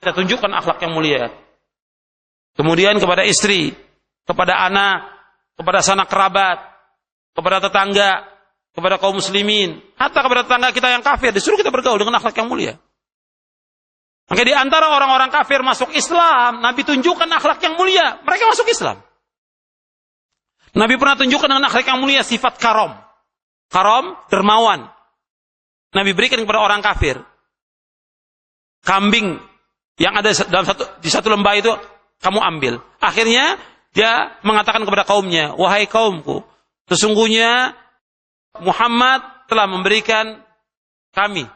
kita tunjukkan akhlak yang mulia. Kemudian kepada istri, kepada anak, kepada sanak kerabat, kepada tetangga, kepada kaum muslimin, hatta kepada tetangga kita yang kafir, disuruh kita bergaul dengan akhlak yang mulia. Maka di antara orang-orang kafir masuk Islam, Nabi tunjukkan akhlak yang mulia, mereka masuk Islam. Nabi pernah tunjukkan dengan akhlak yang mulia sifat karom. Karom, dermawan. Nabi berikan kepada orang kafir. Kambing yang ada di satu lembah itu, kamu ambil. Akhirnya, dia mengatakan kepada kaumnya, wahai kaumku, sesungguhnya Muhammad telah memberikan kami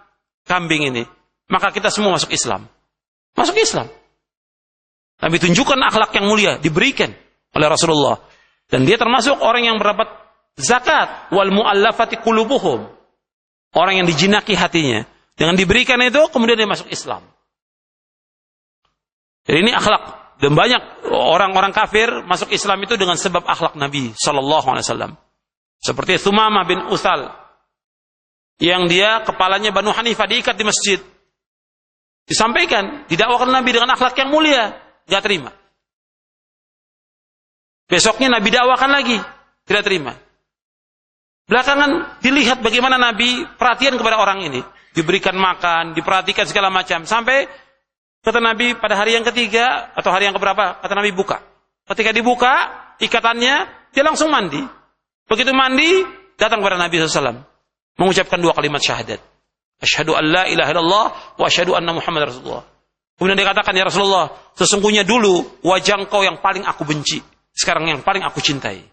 kambing ini. Maka kita semua masuk Islam. Masuk Islam. Nabi tunjukkan akhlak yang mulia, diberikan oleh Rasulullah. Dan dia termasuk orang yang berdapat zakat. Wal mu'allafati qulubuhum. Orang yang dijinaki hatinya. Dengan diberikan itu, kemudian dia masuk Islam. Jadi ini akhlak. Dan banyak orang-orang kafir masuk Islam itu dengan sebab akhlak Nabi SAW. Seperti Thumamah bin Uthal. Yang dia kepalanya Banu Hanifah diikat di masjid. Disampaikan, didakwakan Nabi dengan akhlak yang mulia. Gak terima. Besoknya Nabi dakwakan lagi. Tidak terima. Belakangan dilihat bagaimana Nabi perhatian kepada orang ini. Diberikan makan, diperhatikan segala macam. Sampai kata Nabi pada hari yang ketiga atau hari yang keberapa, kata Nabi buka. Ketika dibuka ikatannya, dia langsung mandi. Begitu mandi, datang kepada Nabi SAW. Mengucapkan 2 kalimat syahadat. Asyhadu an la ilaha illallah wa asyhadu anna Muhammad Rasulullah. Kemudian dia katakan, ya Rasulullah, sesungguhnya dulu wajah engkau yang paling aku benci. Sekarang yang paling aku cintai.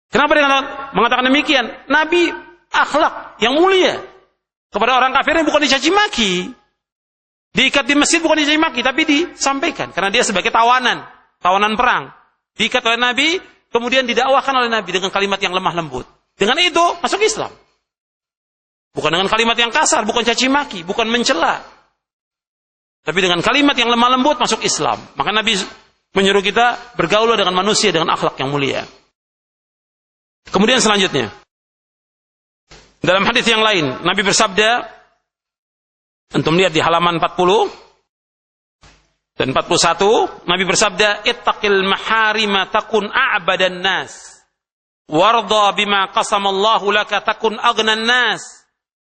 Kenapa dia mengatakan demikian? Nabi akhlak yang mulia. Kepada orang kafir bukan dicaci maki. Diikat di masjid bukan dicaci maki, tapi disampaikan. Karena dia sebagai tawanan perang. Diikat oleh Nabi, kemudian didakwahkan oleh Nabi dengan kalimat yang lemah lembut. Dengan itu masuk Islam. Bukan dengan kalimat yang kasar, bukan caci maki, bukan mencela. Tapi dengan kalimat yang lemah lembut masuk Islam. Maka Nabi menyuruh kita bergaul dengan manusia dengan akhlak yang mulia. Kemudian selanjutnya, dalam hadis yang lain, Nabi bersabda, antum lihat di halaman 40 dan 41, Nabi bersabda, ittaqil maharima takun a'badan nas, warda bima qasamallahu laka takun aghnan nas,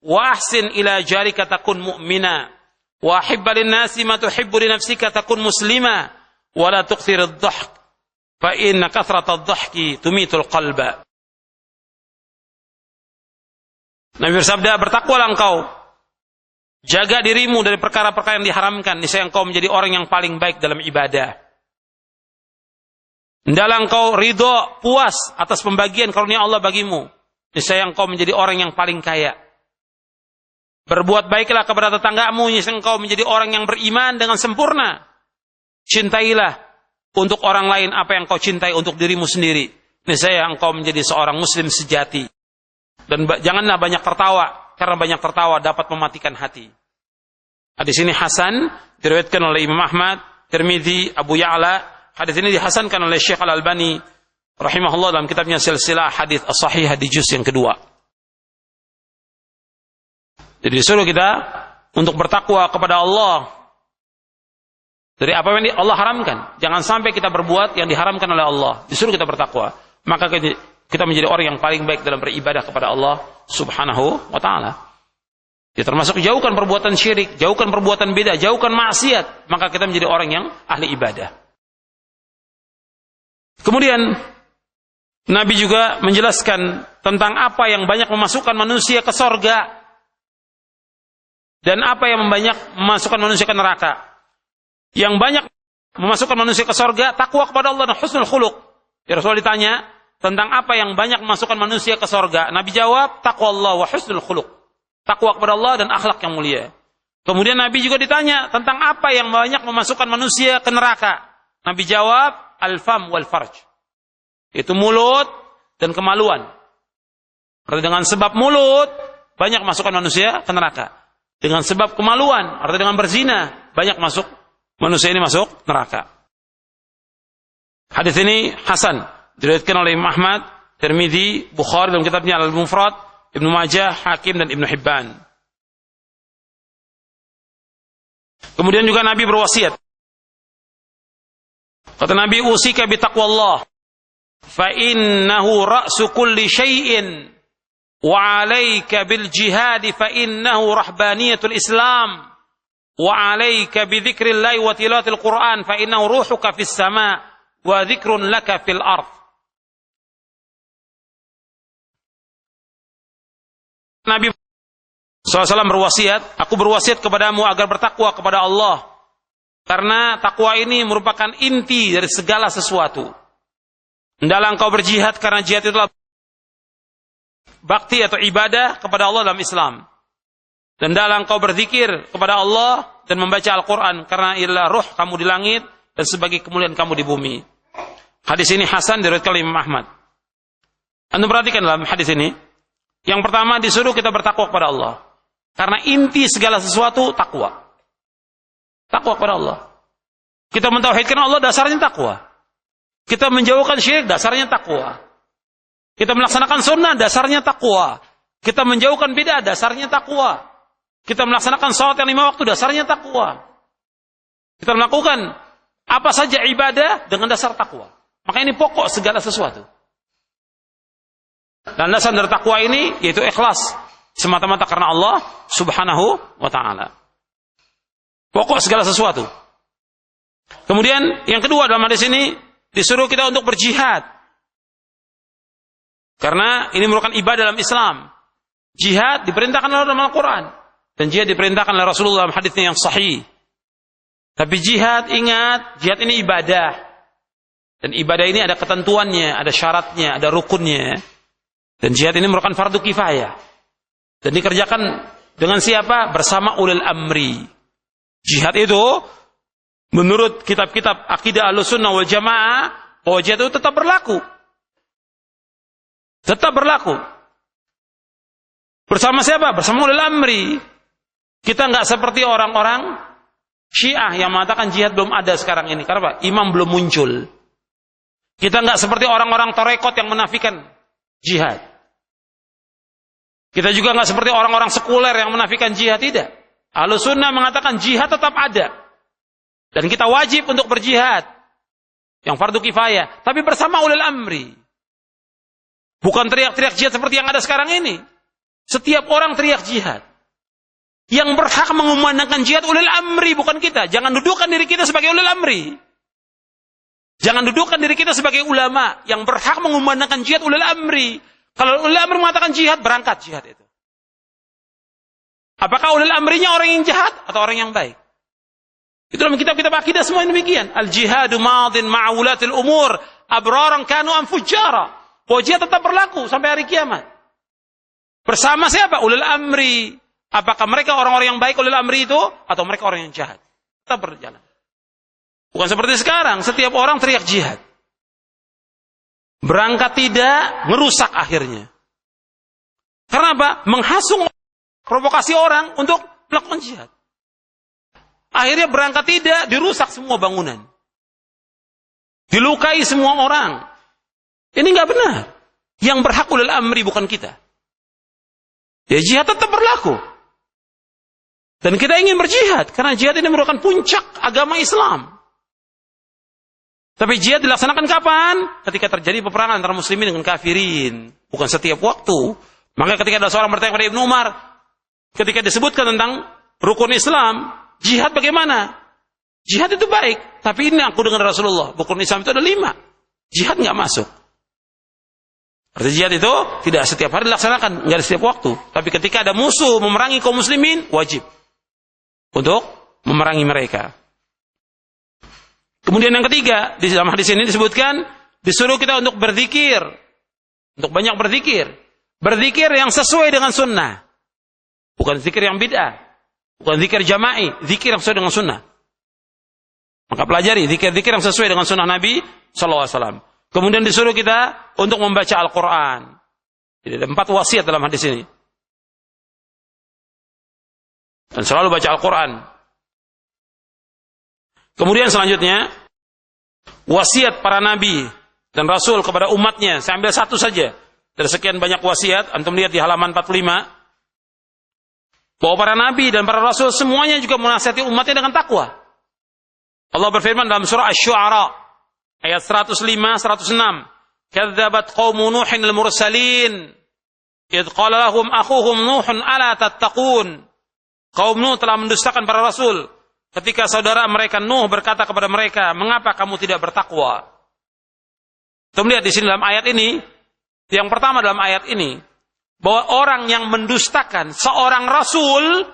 wa ahsin ila jarika takun mu'mina, wa hibba lin nasi ma tuhibbu li nafsika takun muslima, wa la tuqthir ad-dhahk fa inna kathrata ad-dhahki tumitul qalba. Nabi bersabda, bertakwalah engkau, jaga dirimu dari perkara-perkara yang diharamkan, niscaya engkau menjadi orang yang paling baik dalam ibadah. Hendaklah engkau ridho, puas atas pembagian karunia Allah bagimu, niscaya engkau menjadi orang yang paling kaya. Berbuat baiklah kepada tetanggamu, niscaya engkau menjadi orang yang beriman dengan sempurna. Cintailah untuk orang lain apa yang kau cintai untuk dirimu sendiri, niscaya engkau menjadi seorang muslim sejati. Dan janganlah banyak tertawa, karena banyak tertawa dapat mematikan hati. Hadis ini hasan, diriwayatkan oleh Imam Ahmad, Tirmidzi, Abu Ya'la. Hadis ini dihasankan oleh Syekh Al-Albani rahimahullah dalam kitabnya Silsilah Hadits As-Shahihah di juz yang kedua. Jadi disuruh kita untuk bertakwa kepada Allah dari apa yang Allah haramkan. Jangan sampai kita berbuat yang diharamkan oleh Allah. Disuruh kita bertakwa. Maka kita menjadi orang yang paling baik dalam beribadah kepada Allah Subhanahu wa ta'ala. Ya, termasuk jauhkan perbuatan syirik, jauhkan perbuatan beda, jauhkan maksiat, maka kita menjadi orang yang ahli ibadah. Kemudian Nabi juga menjelaskan tentang apa yang banyak memasukkan manusia ke sorga dan apa yang banyak memasukkan manusia ke neraka. Yang banyak memasukkan manusia ke sorga, takwa kepada Allah dan husnul khuluq. Ya, Rasulullah ditanya tentang apa yang banyak memasukkan manusia ke sorga. Nabi jawab, taqwa Allah wa husnul khuluq. Takwa kepada Allah dan akhlak yang mulia. Kemudian Nabi juga ditanya tentang apa yang banyak memasukkan manusia ke neraka. Nabi jawab, al-fam wal farj. Itu mulut dan kemaluan. Berarti dengan sebab mulut, banyak masukkan manusia ke neraka. Dengan sebab kemaluan, artinya dengan berzina, banyak manusia ini masuk neraka. Hadis ini hasan. Diriwayatkan oleh Imam Ahmad, Tirmidzi, Bukhari dalam kitabnya Al-Mufrad, Ibnu Majah, Hakim dan Ibnu Hibban. Kemudian juga Nabi berwasiat. Kata Nabi, usika bi taqwallah fa innahu ra'su kulli syai'in wa 'alaika bil jihad fa innahu rahbaniyatul Islam wa 'alaika bi dzikrillah wa tilawatil Qur'an fa innahu ruhuka fis sama' wa dzikrun laka fil ardh. Nabi SAW berwasiat, aku berwasiat kepadamu agar bertakwa kepada Allah. Karena takwa ini merupakan inti dari segala sesuatu. Hendaklah engkau berjihad karena jihad itulah bakti atau ibadah kepada Allah dalam Islam. Dan hendaklah engkau berzikir kepada Allah dan membaca Al-Quran karena ialah ruh kamu di langit dan sebagai kemuliaan kamu di bumi. Hadis ini hasan diriwayatkan oleh Imam Ahmad. Anda perhatikan dalam hadis ini. Yang pertama disuruh kita bertakwa kepada Allah. Karena inti segala sesuatu takwa. Takwa kepada Allah. Kita mentauhidkan Allah dasarnya takwa. Kita menjauhkan syirik dasarnya takwa. Kita melaksanakan sunnah dasarnya takwa. Kita menjauhkan bid'ah dasarnya takwa. Kita melaksanakan salat yang 5 waktu dasarnya takwa. Kita melakukan apa saja ibadah dengan dasar takwa. Maka ini pokok segala sesuatu. Dan dasar dari takwa ini yaitu ikhlas semata-mata karena Allah Subhanahu wa taala. Pokok segala sesuatu. Kemudian yang kedua dalam hadis ini disuruh kita untuk berjihad. Karena ini merupakan ibadah dalam Islam. Jihad diperintahkan oleh dalam Al-Quran. Dan jihad diperintahkan oleh Rasulullah dalam hadisnya yang sahih. Tapi jihad, ingat, jihad ini ibadah. Dan ibadah ini ada ketentuannya, ada syaratnya, ada rukunnya. Dan jihad ini merupakan fardu kifayah. Dan dikerjakan dengan siapa? Bersama ulil amri. Jihad itu menurut kitab-kitab akidah Ahlussunnah wal Jamaah bahwa jihad itu tetap berlaku. Tetap berlaku. Bersama siapa? Bersama ulil amri. Kita enggak seperti orang-orang Syiah yang mengatakan jihad belum ada sekarang ini. Karena apa? Imam belum muncul. Kita enggak seperti orang-orang tarekat yang menafikan jihad. Kita juga enggak seperti orang-orang sekuler yang menafikan jihad, tidak. Ahlussunnah mengatakan jihad tetap ada. Dan kita wajib untuk berjihad. Yang fardu kifayah. Tapi bersama ulil amri. Bukan teriak-teriak jihad seperti yang ada sekarang ini. Setiap orang teriak jihad. Yang berhak mengumandangkan jihad ulil amri, bukan kita. Jangan dudukkan diri kita sebagai ulil amri. Jangan dudukkan diri kita sebagai ulama. Yang berhak mengumandangkan jihad ulil amri. Kalau ulil amri mengatakan jihad, berangkat jihad itu. Apakah ulil amrinya orang yang jahat atau orang yang baik? Itu dalam kitab-kitab akidah semua demikian. Al-jihadu madin ma'awulatil umur. Abraran kanu am fujjara. Bahwa jihad tetap berlaku sampai hari kiamat. Bersama siapa? Ulil amri. Apakah mereka orang-orang yang baik ulil amri itu? Atau mereka orang yang jahat? Tetap berjalan. Bukan seperti sekarang. Setiap orang teriak jihad. Berangkat tidak, merusak akhirnya. Karena apa? Menghasung, provokasi orang untuk melakukan jihad. Akhirnya berangkat tidak, dirusak semua bangunan. Dilukai semua orang. Ini enggak benar. Yang berhak ulil amri bukan kita. Ya jihad tetap berlaku. Dan kita ingin berjihad. Karena jihad ini merupakan puncak agama Islam. Tapi jihad dilaksanakan kapan? Ketika terjadi peperangan antara muslimin dengan kafirin. Bukan setiap waktu. Maka ketika ada seorang bertanya kepada Ibnu Umar, ketika disebutkan tentang rukun Islam, jihad bagaimana? Jihad itu baik. Tapi ini aku dengan Rasulullah. Rukun Islam itu ada 5. Jihad nggak masuk. Artinya jihad itu tidak setiap hari dilaksanakan. Nggak ada setiap waktu. Tapi ketika ada musuh memerangi kaum muslimin, wajib. Untuk memerangi mereka. Kemudian yang ketiga, di dalam hadis ini disebutkan, disuruh kita untuk berzikir. Untuk banyak berzikir. Berzikir yang sesuai dengan sunnah. Bukan zikir yang bid'ah. Bukan zikir jama'i. Zikir yang sesuai dengan sunnah. Maka pelajari zikir-zikir yang sesuai dengan sunnah Nabi SAW. Kemudian disuruh kita untuk membaca Al-Quran. Jadi ada 4 wasiat dalam hadis ini. Dan selalu baca Al-Quran. Kemudian selanjutnya, wasiat para nabi dan rasul kepada umatnya. Saya ambil satu saja. Dari sekian banyak wasiat, antum lihat di halaman 45. Bahwa para nabi dan para rasul semuanya juga menasihati umatnya dengan takwa. Allah berfirman dalam surah Asy-Syu'ara ayat 105 106, "Kadzdzabat qaumu Nuhin al-mursalin, idz qala lahum akhuhum Nuhun ala tattaqun." Kaum Nuh telah mendustakan para rasul ketika saudara mereka Nuh berkata kepada mereka, "Mengapa kamu tidak bertakwa?" Kita melihat di sini dalam ayat ini, yang pertama dalam ayat ini, bahwa orang yang mendustakan seorang rasul